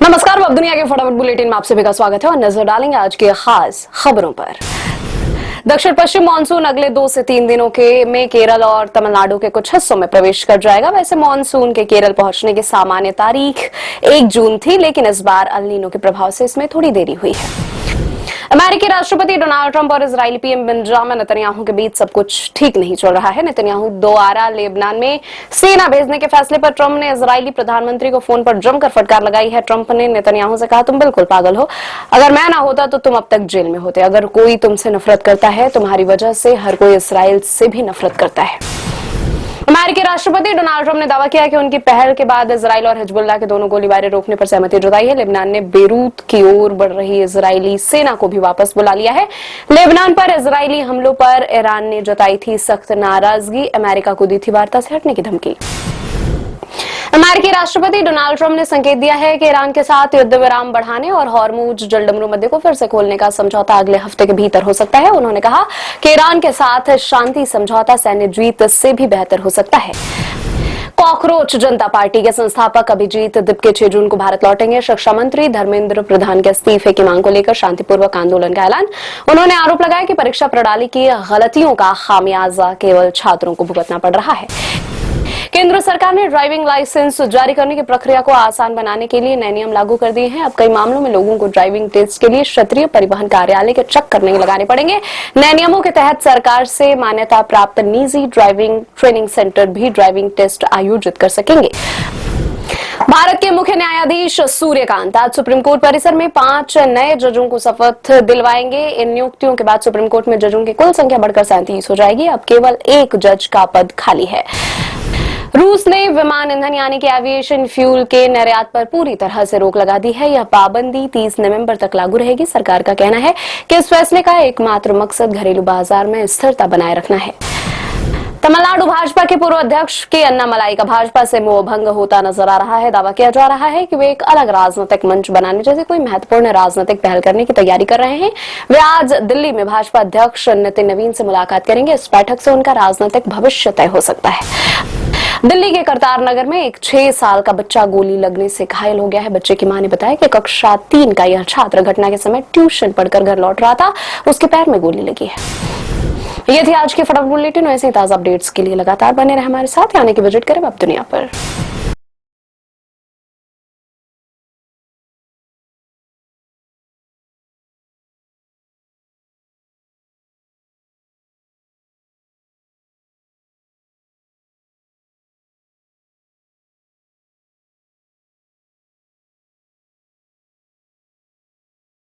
नमस्कार, अब दुनिया के फटाफट बुलेटिन में आप सभी का स्वागत है और नजर डालेंगे आज की खास खबरों पर। दक्षिण पश्चिम मानसून अगले 2 से 3 दिनों में केरल और तमिलनाडु के कुछ हिस्सों में प्रवेश कर जाएगा। वैसे मानसून के केरल पहुंचने की सामान्य तारीख 1 जून थी, लेकिन इस बार अल नीनो के प्रभाव से इसमें थोड़ी देरी हुई है। अमेरिकी राष्ट्रपति डोनाल्ड ट्रंप और इजरायली पीएम बेंजामिन नेतन्याहू के बीच सब कुछ ठीक नहीं चल रहा है। नेतन्याहू दोबारा लेबनान में सेना भेजने के फैसले पर ट्रंप ने इजरायली प्रधानमंत्री को फोन पर जमकर फटकार लगाई है। ट्रंप ने नेतन्याहू से कहा, तुम बिल्कुल पागल हो, अगर मैं ना होता तो तुम अब तक जेल में होते। अगर कोई तुमसे नफरत करता है, तुम्हारी वजह से हर कोई इसराइल से भी नफरत करता है। अमेरिकी राष्ट्रपति डोनाल्ड ट्रंप ने दावा किया कि उनकी पहल के बाद इजराइल और हिजबुल्लाह के दोनों गोलीबारी रोकने पर सहमति जताई है। लेबनान ने बेरूत की ओर बढ़ रही इजरायली सेना को भी वापस बुला लिया है। लेबनान पर इजरायली हमलों पर ईरान ने जताई थी सख्त नाराजगी, अमेरिका को दी थी वार्ता से हटने की धमकी। अमेरिकी राष्ट्रपति डोनाल्ड ट्रंप ने संकेत दिया है कि ईरान के साथ युद्ध विराम बढ़ाने और हॉर्मुज जलडमरू मध्य को फिर से खोलने का समझौता अगले हफ्ते के भीतर हो सकता है। उन्होंने कहा कि ईरान के साथ शांति समझौता सैन्य जीत से भी बेहतर हो सकता है। कॉकरोच जनता पार्टी के संस्थापक अभिजीत दिपके 6 जून को भारत लौटेंगे। शिक्षा मंत्री धर्मेंद्र प्रधान के इस्तीफे की मांग को लेकर शांतिपूर्वक आंदोलन का ऐलान। उन्होंने आरोप लगाया कि परीक्षा प्रणाली की गलतियों का खामियाजा केवल छात्रों को भुगतना पड़ रहा है। केंद्र सरकार ने ड्राइविंग लाइसेंस जारी करने की प्रक्रिया को आसान बनाने के लिए नए नियम लागू कर दिए हैं। अब कई मामलों में लोगों को ड्राइविंग टेस्ट के लिए क्षेत्रीय परिवहन कार्यालय के चक्कर नहीं लगाने पड़ेंगे। नए नियमों के तहत सरकार से मान्यता प्राप्त निजी ड्राइविंग ट्रेनिंग सेंटर भी ड्राइविंग टेस्ट आयोजित कर सकेंगे। भारत के मुख्य न्यायाधीश सूर्यकांत आज सुप्रीम कोर्ट परिसर में 5 नए जजों को शपथ दिलवाएंगे। इन नियुक्तियों के बाद सुप्रीम कोर्ट में जजों की कुल संख्या बढ़कर 37 हो जाएगी। अब केवल 1 जज का पद खाली है। रूस ने विमान ईंधन यानी कि एविएशन फ्यूल के निर्यात पर पूरी तरह से रोक लगा दी है। यह पाबंदी 30 नवंबर तक लागू रहेगी। सरकार का कहना है कि इस फैसले का एकमात्र मकसद घरेलू बाजार में स्थिरता बनाए रखना है। तमिलनाडु भाजपा के पूर्व अध्यक्ष के अन्नामलाई का भाजपा से मोहभंग होता नजर आ रहा है। दावा किया जा रहा है कि वे एक अलग राजनीतिक मंच बनाने जैसे कोई महत्वपूर्ण राजनीतिक पहल करने की तैयारी कर रहे हैं। वे आज दिल्ली में भाजपा अध्यक्ष नितिन नवीन से मुलाकात करेंगे। इस बैठक से उनका राजनीतिक भविष्य तय हो सकता है। दिल्ली के करतार नगर में एक 6 साल का बच्चा गोली लगने से घायल हो गया है। बच्चे की मां ने बताया कि कक्षा 3 का यह छात्र घटना के समय ट्यूशन पढ़कर घर लौट रहा था, उसके पैर में गोली लगी है। ये थी आज की फटाफट बुलेटिन। ऐसे ताजा अपडेट्स के लिए लगातार बने रहे हमारे साथ, यानी कि विजिट करें अब दुनिया पर।